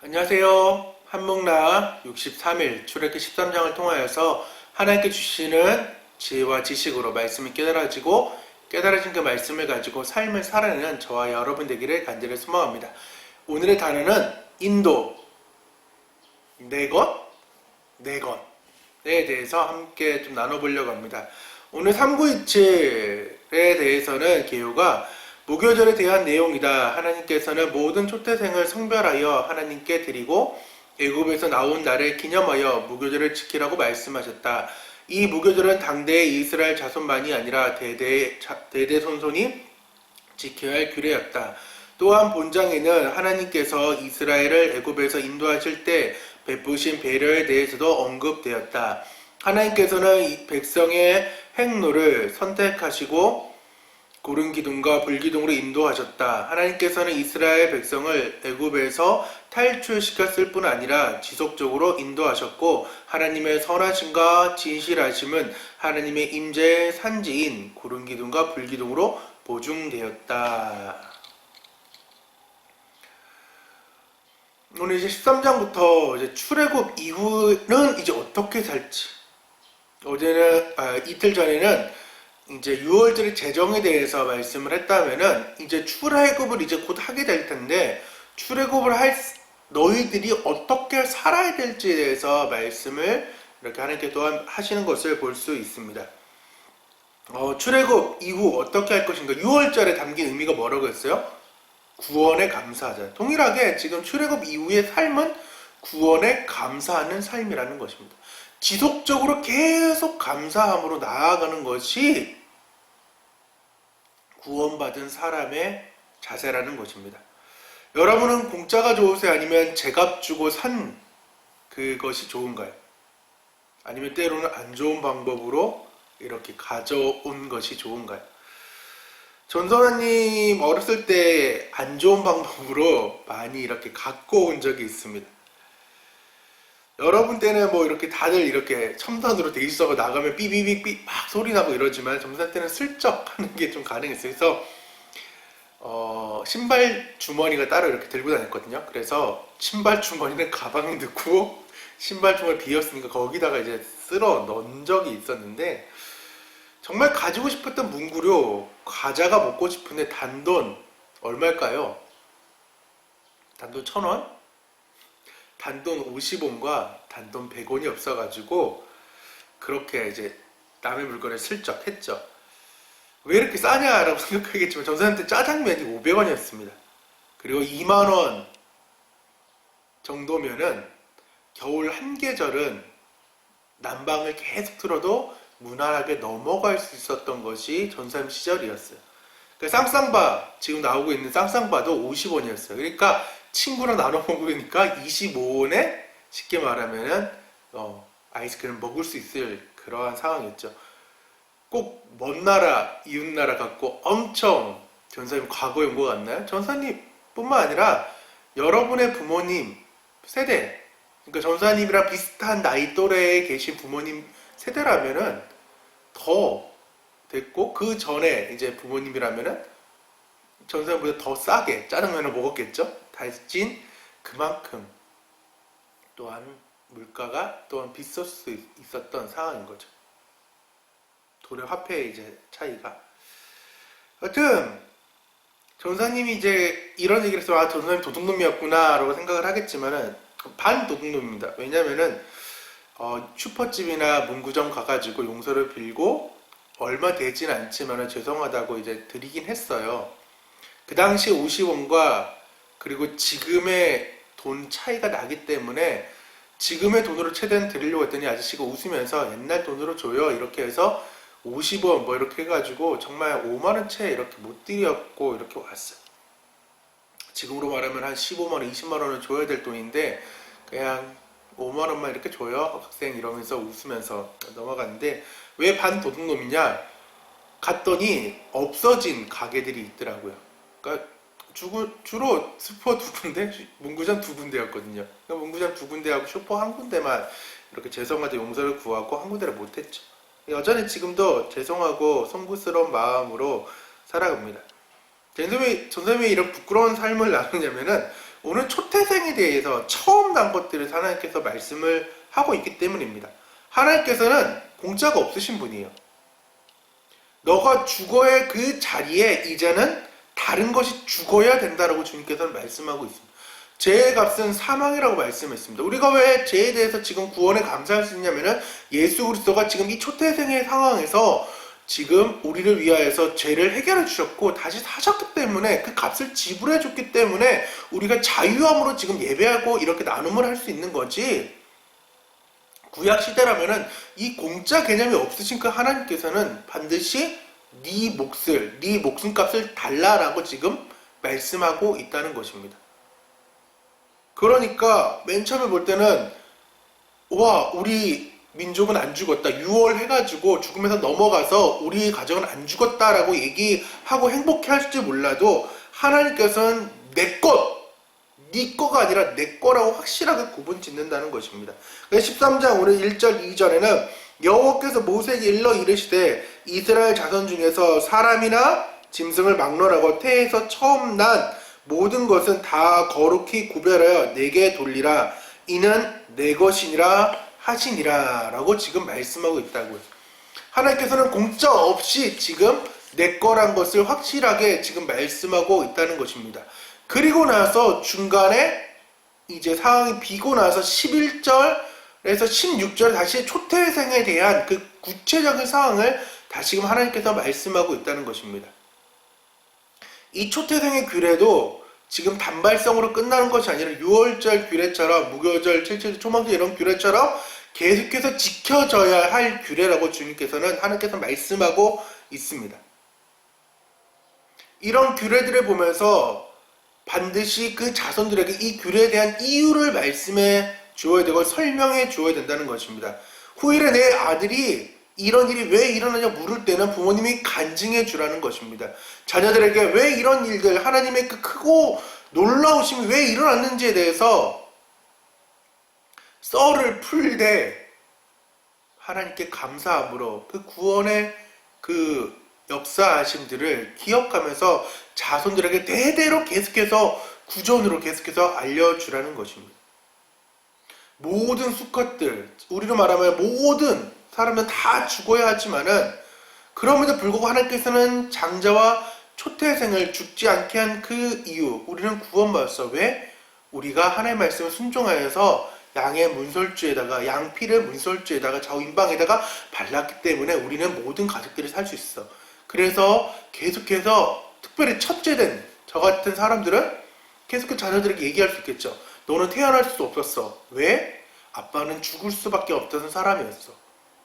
안녕하세요. 한목나 63일 출애굽기 13장을 통하여서 하나님께 주시는 지혜와 지식으로 말씀이 깨달아지고 깨달아진 그 말씀을 가지고 삶을 살아내는 저와 여러분 되기를 간절히 소망합니다. 오늘의 단어는 인도, 내 것, 내 것에 대해서 함께 좀 나눠보려고 합니다. 오늘 397에 대해서는 개요가 무교절에 대한 내용이다. 하나님께서는 모든 초태생을 성별하여 하나님께 드리고 애굽에서 나온 날을 기념하여 무교절을 지키라고 말씀하셨다. 이 무교절은 당대의 이스라엘 자손만이 아니라 대대손손이 지켜야 할 규례였다. 또한 본장에는 하나님께서 이스라엘을 애굽에서 인도하실 때 베푸신 배려에 대해서도 언급되었다. 하나님께서는 이 백성의 행로를 선택하시고 고른 기둥과 불기둥으로 인도하셨다. 하나님께서는 이스라엘 백성을 애굽에서 탈출시켰을 뿐 아니라 지속적으로 인도하셨고 하나님의 선하심과 진실하심은 하나님의 임재의 산지인 고른 기둥과 불기둥으로 보증되었다. 오늘 이제 13장부터 이제 출애굽 이후는 이제 어떻게 살지. 이틀 전에는 이제 6월절의 제정에 대해서 말씀을 했다면은 이제 출애굽을 이제 곧 하게 될 텐데 출애굽을 할 너희들이 어떻게 살아야 될지에 대해서 말씀을 이렇게 하나님께 또한 하시는 것을 볼 수 있습니다. 출애굽 이후 어떻게 할 것인가? 6월절에 담긴 의미가 뭐라고 했어요? 구원에 감사하자. 동일하게 지금 출애굽 이후의 삶은 구원에 감사하는 삶이라는 것입니다. 지속적으로 계속 감사함으로 나아가는 것이 구원받은 사람의 자세라는 것입니다. 여러분은 공짜가 좋으세요? 아니면 제값 주고 산 그것이 좋은가요? 아니면 때로는 안 좋은 방법으로 이렇게 가져온 것이 좋은가요? 전선아님 어렸을 때 안 좋은 방법으로 많이 이렇게 갖고 온 적이 있습니다. 여러분 때는 뭐 이렇게 다들 이렇게 첨단으로 돼 있어서 나가면 삐삐삐삐 막 소리 나고 이러지만 전선 때는 슬쩍 하는 게 좀 가능했어요. 그래서 신발 주머니가 따로 이렇게 들고 다녔거든요. 그래서 신발 주머니는 가방에 넣고 신발 주머니 비었으니까 거기다가 이제 쓸어 넣은 적이 있었는데 정말 가지고 싶었던 문구료 과자가 먹고 싶은데 단돈 얼마일까요? 단돈 1,000원? 단돈 50원과 단돈 100원이 없어가지고 그렇게 이제 남의 물건을 슬쩍 했죠. 왜 이렇게 싸냐라고 생각하겠지만 전사한테 짜장면이 500원이었습니다. 그리고 2만원 정도면은 겨울 한 계절은 난방을 계속 틀어도 무난하게 넘어갈 수 있었던 것이 전산 시절이었어요. 그러니까 쌍쌍바, 지금 나오고 있는 쌍쌍바도 50원이었어요. 그러니까 친구랑 나눠 먹으니까 25원에 쉽게 말하면은 아이스크림 먹을 수 있을 그러한 상황이었죠. 꼭 먼 나라, 이웃 나라 같고 엄청 전사님 과거 연구 같나요? 전사님 뿐만 아니라 여러분의 부모님 세대, 그러니까 전사님이랑 비슷한 나이 또래에 계신 부모님 세대라면은 더 됐고 그 전에 이제 부모님이라면은 전사님보다 더 싸게 짜장면을 먹었겠죠? 대신 그만큼 또한 물가가 또한 비쌀 수 있었던 상황인 거죠. 돈의 화폐의 이제 차이가. 하여튼 전사님이 이제 이런 얘기를 해서 전사님 도둑놈이었구나 라고 생각을 하겠지만은 반 도둑놈입니다. 왜냐면은 슈퍼집이나 문구점 가가지고 용서를 빌고 얼마 되진 않지만은 죄송하다고 이제 드리긴 했어요. 그 당시 50원과 그리고 지금의 돈 차이가 나기 때문에 지금의 돈으로 최대한 드리려고 했더니 아저씨가 웃으면서 옛날 돈으로 줘요 이렇게 해서 50원 뭐 이렇게 해가지고 정말 5만원 채 이렇게 못 드렸고 이렇게 왔어요. 지금으로 말하면 한 15만원 20만원을 줘야 될 돈인데 그냥 5만원만 이렇게 줘요 학생 이러면서 웃으면서 넘어갔는데 왜 반 도둑놈이냐 갔더니 없어진 가게들이 있더라고요. 그러니까 주로 슈퍼 2군데, 문구점 2군데였거든요. 그러니까 문구점 2군데하고 슈퍼 1군데만 이렇게 죄송하게 용서를 구하고 한 군데를 못했죠. 여전히 지금도 죄송하고 송구스러운 마음으로 살아갑니다. 전선생님이 이런 부끄러운 삶을 나누냐면은 오늘 초태생에 대해서 처음 난 것들을 하나님께서 말씀을 하고 있기 때문입니다. 하나님께서는 공짜가 없으신 분이에요. 너가 죽어야 할 그 자리에 이제는 다른 것이 죽어야 된다라고 주님께서는 말씀하고 있습니다. 죄의 값은 사망이라고 말씀했습니다. 우리가 왜 죄에 대해서 지금 구원에 감사할 수 있냐면은 예수 그리스도가 지금 이 초태생의 상황에서 지금 우리를 위하여서 죄를 해결해 주셨고 다시 사셨기 때문에 그 값을 지불해 줬기 때문에 우리가 자유함으로 지금 예배하고 이렇게 나눔을 할 수 있는 거지. 구약 시대라면은 이 공짜 개념이 없으신 그 하나님께서는 반드시 네 목숨값을 달라라고 지금 말씀하고 있다는 것입니다. 그러니까 맨 처음에 볼 때는 와, 우리 민족은 안 죽었다. 6월 해가지고 죽음에서 넘어가서 우리 가정은 안 죽었다라고 얘기하고 행복해할지 몰라도 하나님께서는 내 것, 네 거가 아니라 내 거라고 확실하게 구분 짓는다는 것입니다. 13장 오늘 1절 2절에는 여호와께서 모세에게 일러 이르시되 이스라엘 자손 중에서 사람이나 짐승을 막론하고 태에서 처음 난 모든 것은 다 거룩히 구별하여 내게 돌리라. 이는 내 것이니라 하시니라 라고 지금 말씀하고 있다고요. 하나님께서는 공짜 없이 지금 내 거란 것을 확실하게 지금 말씀하고 있다는 것입니다. 그리고 나서 중간에 이제 상황이 비고 나서 11절에서 16절 다시 초태생에 대한 그 구체적인 상황을 다시금 하나님께서 말씀하고 있다는 것입니다. 이 초태생의 규례도 지금 단발성으로 끝나는 것이 아니라 6월절 규례처럼 무교절, 7절, 초막절 이런 규례처럼 계속해서 지켜져야 할 규례라고 주님께서는 하나님께서 말씀하고 있습니다. 이런 규례들을 보면서 반드시 그 자손들에게 이 규례에 대한 이유를 말씀해 주어야 되고 설명해 주어야 된다는 것입니다. 후일에 내 아들이 이런 일이 왜 일어나냐 물을 때는 부모님이 간증해 주라는 것입니다. 자녀들에게 왜 이런 일들, 하나님의 그 크고 놀라우심이 왜 일어났는지에 대해서 썰을 풀되 하나님께 감사함으로 그 구원의 그 역사하심들을 기억하면서 자손들에게 대대로 계속해서 구전으로 계속해서 알려주라는 것입니다. 모든 수컷들, 우리로 말하면 모든 사람은 다 죽어야 하지만은 그럼에도 불구하고 하나님께서는 장자와 초태생을 죽지 않게 한 그 이유, 우리는 구원받았어. 왜? 우리가 하나님의 말씀을 순종하여서 양의 문설주에다가 양피를 문설주에다가 좌우인방에다가 발랐기 때문에 우리는 모든 가족들이 살 수 있어. 그래서 계속해서 특별히 첫째된 저 같은 사람들은 계속해서 자녀들에게 얘기할 수 있겠죠. 너는 태어날 수 없었어. 왜? 아빠는 죽을 수밖에 없던 사람이었어.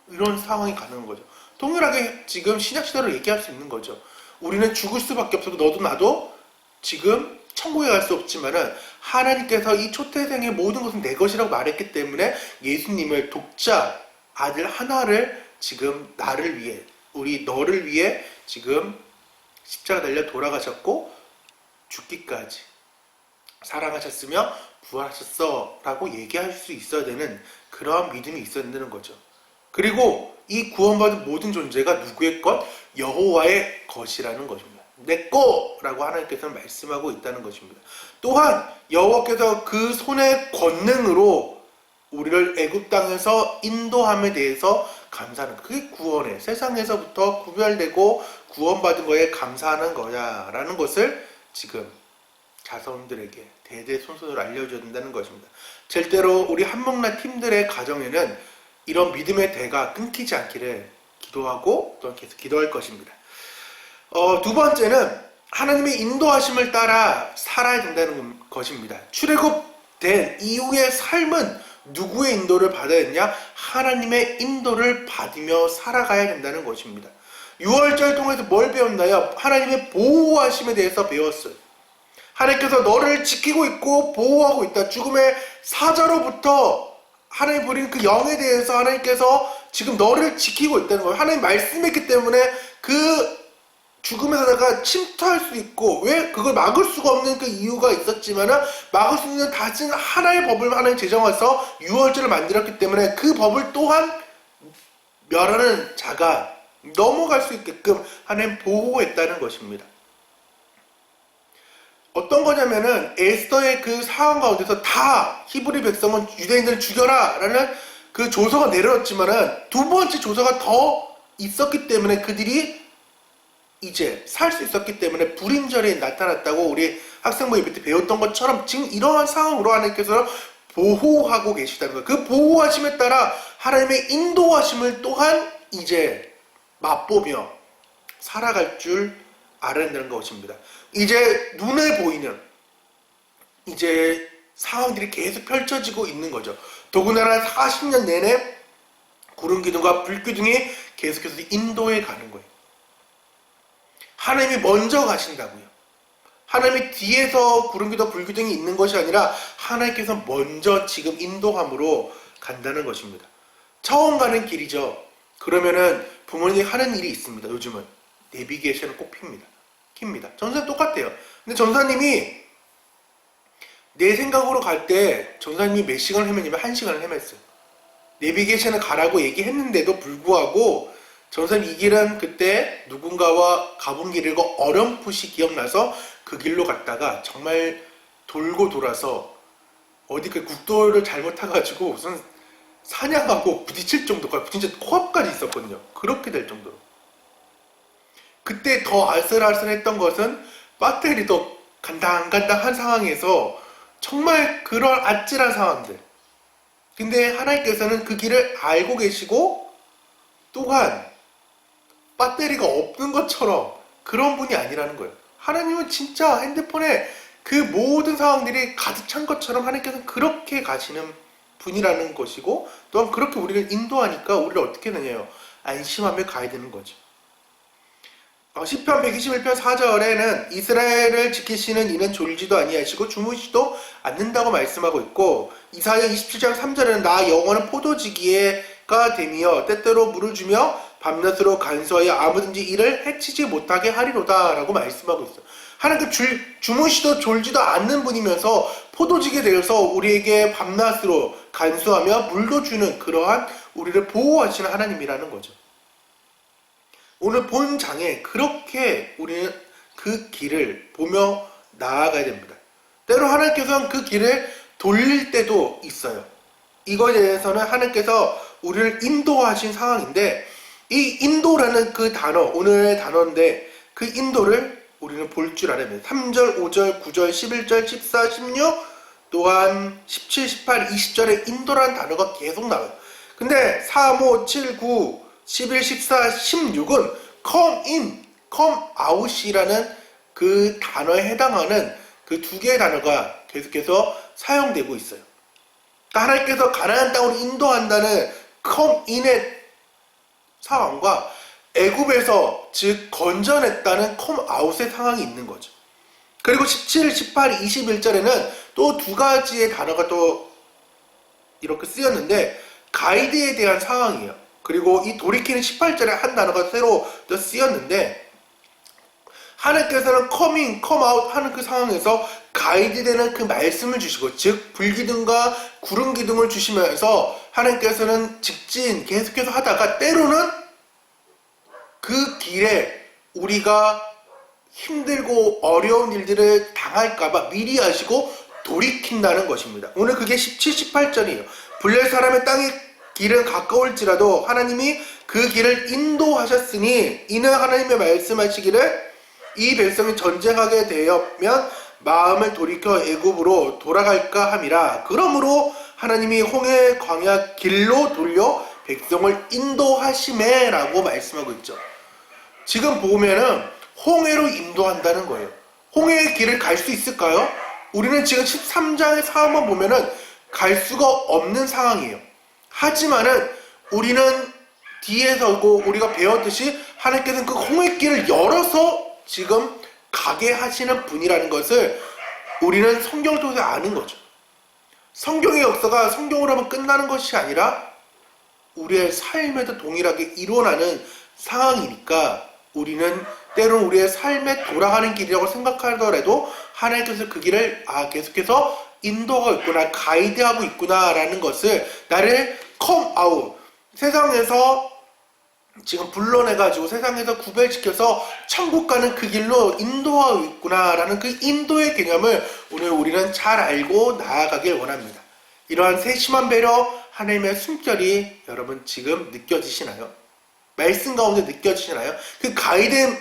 이런 상황이 가능한 거죠. 동일하게 지금 신약시대로 얘기할 수 있는 거죠. 우리는 죽을 수밖에 없어도 너도 나도 지금 천국에 갈 수 없지만은 하나님께서 이 초태생의 모든 것은 내 것이라고 말했기 때문에 예수님을 독자 아들 하나를 지금 나를 위해, 우리 너를 위해 지금 십자가 달려 돌아가셨고 죽기까지 사랑하셨으며 부활하셨어 라고 얘기할 수 있어야 되는 그러한 믿음이 있어야 되는 거죠. 그리고 이 구원받은 모든 존재가 누구의 것? 여호와의 것이라는 것입니다. 내 거라고 하나님께서는 말씀하고 있다는 것입니다. 또한 여호와께서 그 손의 권능으로 우리를 애굽 땅에서 인도함에 대해서 감사하는, 그게 구원에 세상에서부터 구별되고 구원받은 거에 감사하는 거야라는 것을 지금 자손들에게 대대손손으로 알려줘야 된다는 것입니다. 절대로 우리 한목나 팀들의 가정에는 이런 믿음의 대가 끊기지 않기를 기도하고 또 계속 기도할 것입니다. 두 번째는 하나님의 인도하심을 따라 살아야 된다는 것입니다. 출애굽된 이후의 삶은 누구의 인도를 받아야 했냐? 하나님의 인도를 받으며 살아가야 된다는 것입니다. 6월절 통해서 뭘 배웠나요? 하나님의 보호하심에 대해서 배웠어요. 하나님께서 너를 지키고 있고 보호하고 있다. 죽음의 사자로부터 하나님 부린 그 영에 대해서 하나님께서 지금 너를 지키고 있다는 거예요. 하나님 말씀했기 때문에 그 죽음에다가 침투할 수 있고, 왜 그걸 막을 수가 없는 그 이유가 있었지만은 막을 수 있는 다른 하나의 법을 하나님 제정해서 유월절을 만들었기 때문에 그 법을 또한 멸하는 자가 넘어갈 수 있게끔 하나님 보호했다는 것입니다. 어떤 거냐면은 에스더의 그 상황 가운데서 다 히브리 백성은 유대인들을 죽여라 라는 그 조서가 내려졌지만은 두 번째 조서가 더 있었기 때문에 그들이 이제 살 수 있었기 때문에 불임절에 나타났다고 우리 학생부 예배 때 배웠던 것처럼 지금 이러한 상황으로 하나님께서 보호하고 계시다는 거예요. 그 보호하심에 따라 하나님의 인도하심을 또한 이제 맛보며 살아갈 줄 알아야 되는 것입니다. 이제 눈에 보이는 이제 상황들이 계속 펼쳐지고 있는 거죠. 더군다나 40년 내내 구름 기둥과 불 기둥이 계속해서 인도해 가는 거예요. 하나님이 먼저 가신다고요. 하나님이 뒤에서 구름 기둥, 불 기둥이 있는 것이 아니라 하나님께서 먼저 지금 인도함으로 간다는 것입니다. 처음 가는 길이죠. 그러면은 부모님이 하는 일이 있습니다. 요즘은 내비게이션을 꼭 킵니다. 전사님 똑같아요. 근데 전사님이 내 생각으로 갈 때 전사님이 몇 시간을 헤매냐면 1시간을 헤맸어요. 내비게이션을 가라고 얘기했는데도 불구하고 전사님 이 길은 그때 누군가와 가본 길이고 어렴풋이 기억나서 그 길로 갔다가 정말 돌고 돌아서 어디 그 국도를 잘못 타가지고 무슨 사냥하고 부딪힐 정도가 진짜 코앞까지 있었거든요. 그렇게 될 정도로. 그때 더 아슬아슬했던 것은 배터리도 간당간당한 상황에서 정말 그런 아찔한 상황들. 근데 하나님께서는 그 길을 알고 계시고 또한 배터리가 없는 것처럼 그런 분이 아니라는 거예요. 하나님은 진짜 핸드폰에 그 모든 상황들이 가득 찬 것처럼 하나님께서는 그렇게 가시는 분이라는 것이고 또한 그렇게 우리를 인도하니까 우리를 어떻게 되냐요? 안심하며 가야 되는 거죠. 시편 121편 4절에는 이스라엘을 지키시는 이는 졸지도 아니하시고 주무시도 않는다고 말씀하고 있고 이사야 27장 3절에는 나 영원한 포도지기가 되며 때때로 물을 주며 밤낮으로 간수하여 아무든지 이를 해치지 못하게 하리로다 라고 말씀하고 있어요. 하나님께 주무시도 졸지도 않는 분이면서 포도지게 되어서 우리에게 밤낮으로 간수하며 물도 주는 그러한 우리를 보호하시는 하나님이라는 거죠. 오늘 본 장에 그렇게 우리는 그 길을 보며 나아가야 됩니다. 때로 하나님께서는 그 길을 돌릴 때도 있어요. 이거에 대해서는 하나님께서 우리를 인도하신 상황인데 이 인도라는 그 단어, 오늘의 단어인데 그 인도를 우리는 볼 줄 알아야 됩니다. 3절, 5절, 9절, 11절, 14, 16 또한 17, 18, 20절에 인도라는 단어가 계속 나와요. 근데 3, 5, 7, 9 11, 14, 16은 come in, come out이라는 그 단어에 해당하는 그 두 개의 단어가 계속해서 사용되고 있어요. 그러니까 하나님께서 가나안 땅으로 인도한다는 come in의 상황과 애굽에서 즉 건져냈다는 come out의 상황이 있는 거죠. 그리고 17, 18, 21절에는 또 두 가지의 단어가 또 이렇게 쓰였는데 가이드에 대한 상황이에요. 그리고 이 돌이키는 18절에 한 단어가 새로 또 쓰였는데 하나님께서는 come in, come out 하는 그 상황에서 가이드되는 그 말씀을 주시고 즉 불기둥과 구름기둥을 주시면서 하나님께서는 직진 계속해서 하다가 때로는 그 길에 우리가 힘들고 어려운 일들을 당할까봐 미리 하시고 돌이킨다는 것입니다. 오늘 그게 17, 18절이에요. 블레 사람의 땅의 길은 가까울지라도 하나님이 그 길을 인도하셨으니 이는 하나님의 말씀하시기를 이 백성이 전쟁하게 되면 마음을 돌이켜 애굽으로 돌아갈까 함이라. 그러므로 하나님이 홍해 광야 길로 돌려 백성을 인도하시매 라고 말씀하고 있죠. 지금 보면은 홍해로 인도한다는 거예요. 홍해의 길을 갈 수 있을까요? 우리는 지금 13장의 상황만 보면은 갈 수가 없는 상황이에요. 하지만은 우리는 뒤에 서고 우리가 배웠듯이 하나님께서는 그 홍해길을 열어서 지금 가게 하시는 분이라는 것을 우리는 성경을 통해서 아는 거죠. 성경의 역사가 성경으로 하면 끝나는 것이 아니라 우리의 삶에도 동일하게 일어나는 상황이니까 우리는 때로는 우리의 삶에 돌아가는 길이라고 생각하더라도 하나님께서 그 길을 계속해서 인도하고 있구나, 가이드하고 있구나 라는 것을 나를 come out, 세상에서 지금 불러내가지고 세상에서 구별시켜서 천국 가는 그 길로 인도하고 있구나라는 그 인도의 개념을 오늘 우리는 잘 알고 나아가길 원합니다. 이러한 세심한 배려, 하나님의 숨결이 여러분 지금 느껴지시나요? 말씀 가운데 느껴지시나요? 그 가이드이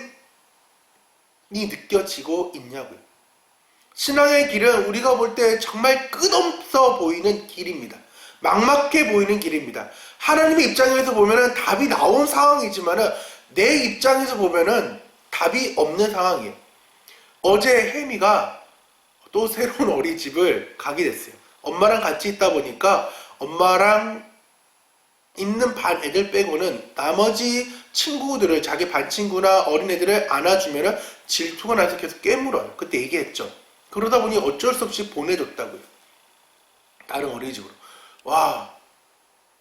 느껴지고 있냐고요. 신앙의 길은 우리가 볼 때 정말 끝없어 보이는 길입니다. 막막해 보이는 길입니다. 하나님의 입장에서 보면은 답이 나온 상황이지만은 내 입장에서 보면은 답이 없는 상황이에요. 어제 혜미가 또 새로운 어린이집을 가게 됐어요. 엄마랑 같이 있다 보니까 엄마랑 있는 반 애들 빼고는 나머지 친구들을, 자기 반 친구나 어린애들을 안아주면은 질투가 나서 계속 깨물어요. 그때 얘기했죠. 그러다 보니 어쩔 수 없이 보내줬다고요. 다른 어린이집으로. 와,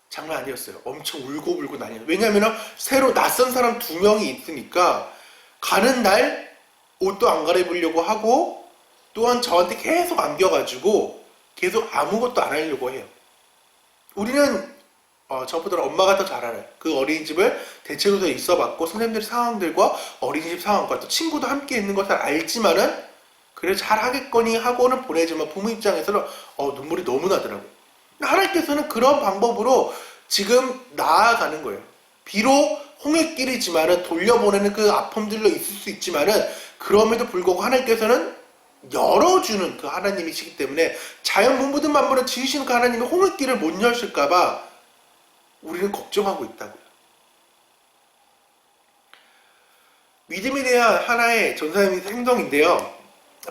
장난 아니었어요. 엄청 울고불고 난리예요. 왜냐면은 새로 낯선 사람 2명이 있으니까 가는 날 옷도 안 갈아입으려고 하고 또한 저한테 계속 안겨가지고 계속 아무것도 안 하려고 해요. 우리는 저보다 엄마가 더 잘 알아요. 그 어린이집을 대체로서 있어봤고 선생님들 상황들과 어린이집 상황과 또 친구도 함께 있는 것을 알지만은 그래 잘하겠거니 하고는 보내지만 부모 입장에서는 눈물이 너무 나더라고요. 하나님께서는 그런 방법으로 지금 나아가는 거예요. 비록 홍해길이지만은 돌려보내는 그 아픔들로 있을 수 있지만은 그럼에도 불구하고 하나님께서는 열어주는 그 하나님이시기 때문에 자연 문무든 만물을 지으시는 그 하나님이 홍해길을 못 여실까봐 우리는 걱정하고 있다고요. 믿음에 대한 하나의 전사님의 행동인데요.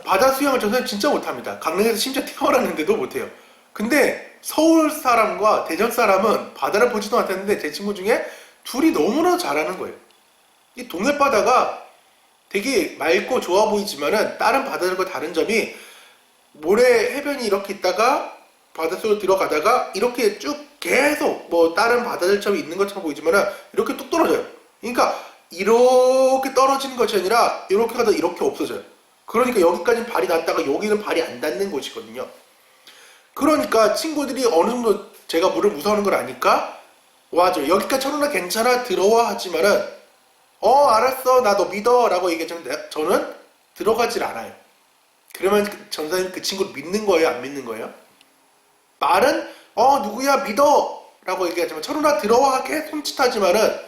바다 수영을 전사님 진짜 못합니다. 강릉에서 심지어 태어났는데도 못해요. 근데 서울 사람과 대전 사람은 바다를 보지도 못했는데 제 친구 중에 둘이 너무나 잘하는 거예요. 이 동해 바다가 되게 맑고 좋아 보이지만은 다른 바다들과 다른 점이 모래 해변이 이렇게 있다가 바닷속으로 들어가다가 이렇게 쭉 계속 뭐 다른 바다들처럼 있는 것처럼 보이지만은 이렇게 뚝 떨어져요. 그러니까 이렇게 떨어지는 것이 아니라 이렇게 가다 이렇게 없어져요. 그러니까 여기까지는 발이 닿다가 여기는 발이 안 닿는 곳이거든요. 그러니까 친구들이 어느 정도 제가 물을 무서워하는 걸 아니까 와줘. 여기까지 천원아 괜찮아 들어와 하지만은 알았어 나 너 믿어 라고 얘기했지만 저는 들어가질 않아요. 그러면 전사님 그 친구를 믿는 거예요? 안 믿는 거예요? 말은 누구야 믿어 라고 얘기하지만 천원아 들어와 계속 손짓하지만은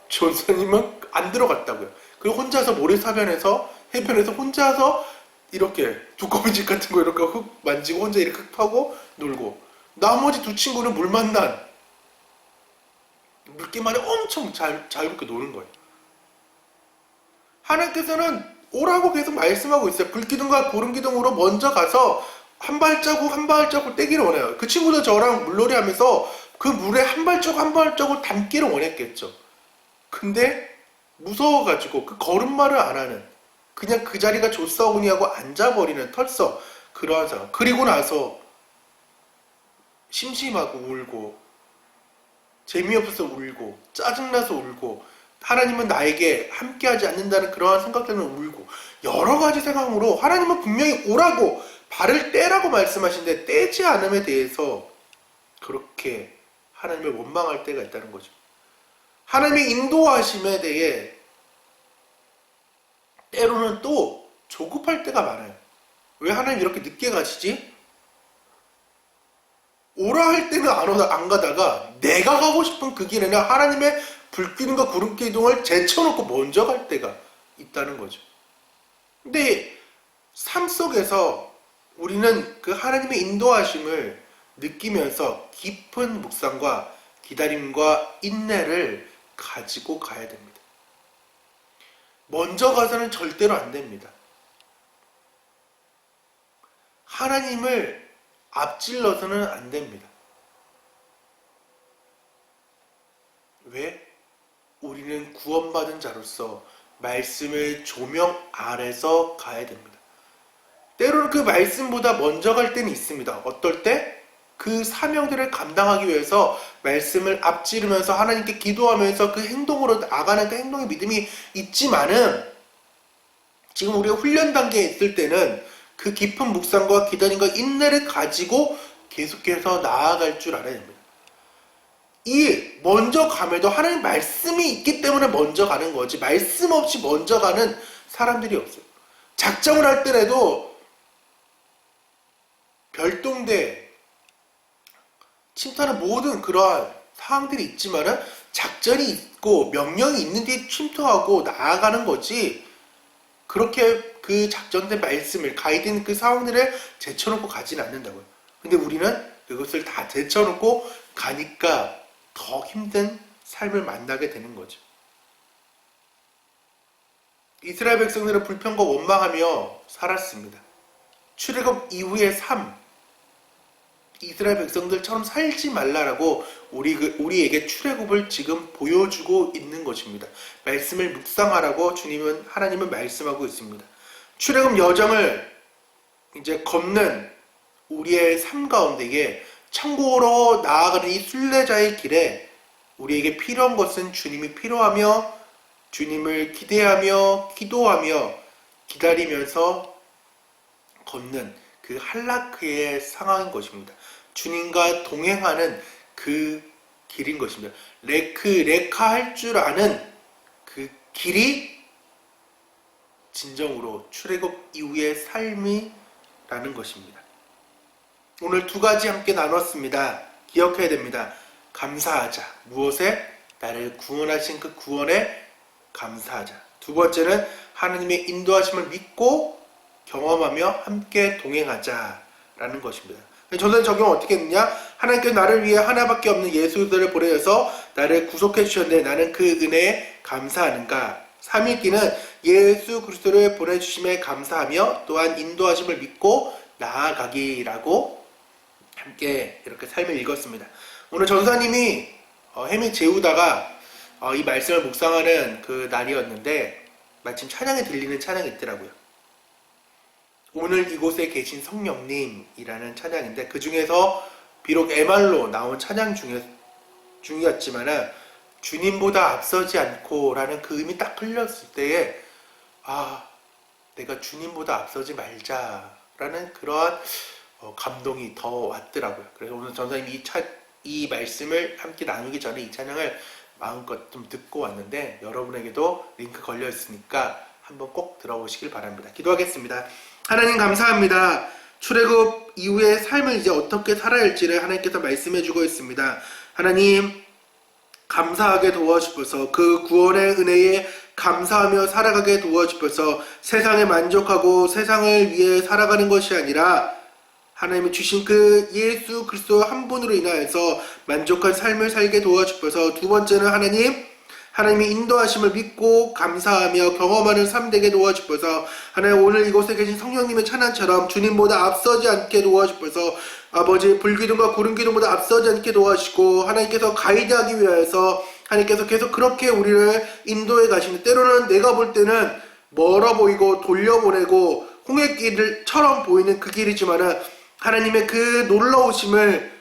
전사님은 안 들어갔다고요. 그리고 혼자서 모래사변에서 해변에서 혼자서 이렇게 두꺼비집 같은 거 이렇게 흙 만지고 혼자 이렇게 흙 파고 놀고 나머지 2 친구는 물 만난 물기만에 엄청 자유롭게 노는 거예요. 하나님께서는 오라고 계속 말씀하고 있어요. 불기둥과 구름기둥으로 먼저 가서 한 발자국 한 발자국 떼기를 원해요. 그 친구도 저랑 물놀이 하면서 그 물에 한 발자국 한 발자국 담기를 원했겠죠. 근데 무서워가지고 그 걸음마를 안 하는 그냥 그 자리가 좋사오니 하고 앉아버리는 털썩 그러한 상황. 그리고 나서 심심하고 울고 재미없어서 울고 짜증나서 울고 하나님은 나에게 함께하지 않는다는 그러한 생각 때문에 울고 여러 가지 상황으로 하나님은 분명히 오라고 발을 떼라고 말씀하시는데 떼지 않음에 대해서 그렇게 하나님을 원망할 때가 있다는 거죠. 하나님의 인도하심에 대해 때로는 또 조급할 때가 많아요. 왜 하나님 이렇게 늦게 가시지? 오라 할 때는 안 가다가 내가 가고 싶은 그 길에는 하나님의 불기둥과 구름기둥을 제쳐놓고 먼저 갈 때가 있다는 거죠. 근데 삶 속에서 우리는 그 하나님의 인도하심을 느끼면서 깊은 묵상과 기다림과 인내를 가지고 가야 됩니다. 먼저 가서는 절대로 안 됩니다. 하나님을 앞질러서는 안 됩니다. 왜? 우리는 구원받은 자로서 말씀을 조명 아래서 가야 됩니다. 때로는 그 말씀보다 먼저 갈 때는 있습니다. 어떨 때? 그 사명들을 감당하기 위해서 말씀을 앞지르면서 하나님께 기도하면서 그 행동으로 나가는 그 행동의 믿음이 있지만은 지금 우리가 훈련 단계에 있을 때는 그 깊은 묵상과 기다림과 인내를 가지고 계속해서 나아갈 줄 알아야 됩니다. 이 먼저 감에도 하나님 말씀이 있기 때문에 먼저 가는 거지, 말씀 없이 먼저 가는 사람들이 없어요. 작정을 할 때라도 별동대 침투하는 모든 그러한 상황들이 있지만은 작전이 있고 명령이 있는 뒤에 침투하고 나아가는 거지, 그렇게 그 작전된 말씀을 가이드인 그 상황들을 제쳐놓고 가지는 않는다고요. 근데 우리는 그것을 다 제쳐놓고 가니까 더 힘든 삶을 만나게 되는 거죠. 이스라엘 백성들은 불평과 원망하며 살았습니다. 출애굽 이후의 삶, 이스라엘 백성들처럼 살지 말라라고 우리에게 출애굽을 지금 보여주고 있는 것입니다. 말씀을 묵상하라고 하나님은 말씀하고 있습니다. 출애굽 여정을 이제 걷는 우리의 삶 가운데에 천국으로 나아가는 이 순례자의 길에 우리에게 필요한 것은 주님이 필요하며, 주님을 기대하며 기도하며 기다리면서 걷는 그 할라크의 상황인 것입니다. 주님과 동행하는 그 길인 것입니다. 레카 할 줄 아는 그 길이 진정으로 출애굽 이후의 삶이라는 것입니다. 오늘 두 가지 함께 나눴습니다. 기억해야 됩니다. 감사하자. 무엇에? 나를 구원하신 그 구원에 감사하자. 두 번째는 하나님의 인도하심을 믿고 경험하며 함께 동행하자라는 것입니다. 저는 적용을 어떻게 했느냐? 하나님께서 나를 위해 하나밖에 없는 예수 그리스도를 보내셔서 나를 구속해 주셨는데 나는 그 은혜에 감사하는가? 3일기는 예수 그리스도를 보내주심에 감사하며 또한 인도하심을 믿고 나아가기라고 함께 이렇게 삶을 읽었습니다. 오늘 전사님이 햄이 재우다가 이 말씀을 묵상하는 그 날이었는데 마침 찬양이 들리는 찬양이 있더라고요. 오늘 이곳에 계신 성령님이라는 찬양인데, 그 중에서 비록 MR로 나온 찬양 중이었지만은 주님보다 앞서지 않고 라는 그 의미 딱 흘렸을 때에 내가 주님보다 앞서지 말자라는 그러한 감동이 더 왔더라고요. 그래서 오늘 전사님이 이 말씀을 함께 나누기 전에 이 찬양을 마음껏 좀 듣고 왔는데, 여러분에게도 링크 걸려 있으니까 한번 꼭 들어보시길 바랍니다. 기도하겠습니다. 하나님 감사합니다. 출애굽 이후의 삶을 이제 어떻게 살아야 할지를 하나님께서 말씀해 주고 있습니다. 하나님 감사하게 도와주셔서 그 구원의 은혜에 감사하며 살아가게 도와주셔서 세상에 만족하고 세상을 위해 살아가는 것이 아니라 하나님이 주신 그 예수 그리스도 한 분으로 인하여서 만족한 삶을 살게 도와주셔서, 두 번째는 하나님이 인도하심을 믿고 감사하며 경험하는 삶 되게 도와주셔서, 하나님 오늘 이곳에 계신 성령님의 찬양처럼 주님보다 앞서지 않게 도와주셔서, 아버지 불기둥과 구름기둥보다 앞서지 않게 도와주시고, 하나님께서 가이드하기 위해서 하나님께서 계속 그렇게 우리를 인도해 가시는, 때로는 내가 볼 때는 멀어 보이고 돌려보내고 홍해길처럼 보이는 그 길이지만은 하나님의 그 놀라우심을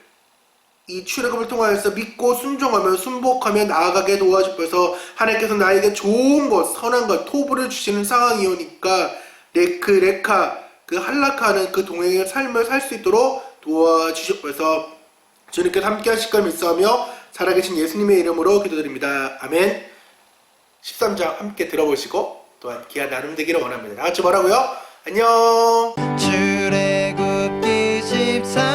이 출애굽을 통하여서 믿고 순종하며 순복하며 나아가게 도와주셔서, 하나님께서 나에게 좋은 것, 선한 것, 토부를 주시는 상황이오니까 레카 그 할라카하는 그 동행의 삶을 살 수 있도록 도와주셔서 주님께서 함께 하실 걸 믿사하며 살아계신 예수님의 이름으로 기도드립니다. 아멘. 13장 함께 들어보시고 또한 귀한 나눔 되기를 원합니다. 다 같이 뭐라고요? 안녕. 출애굽기 14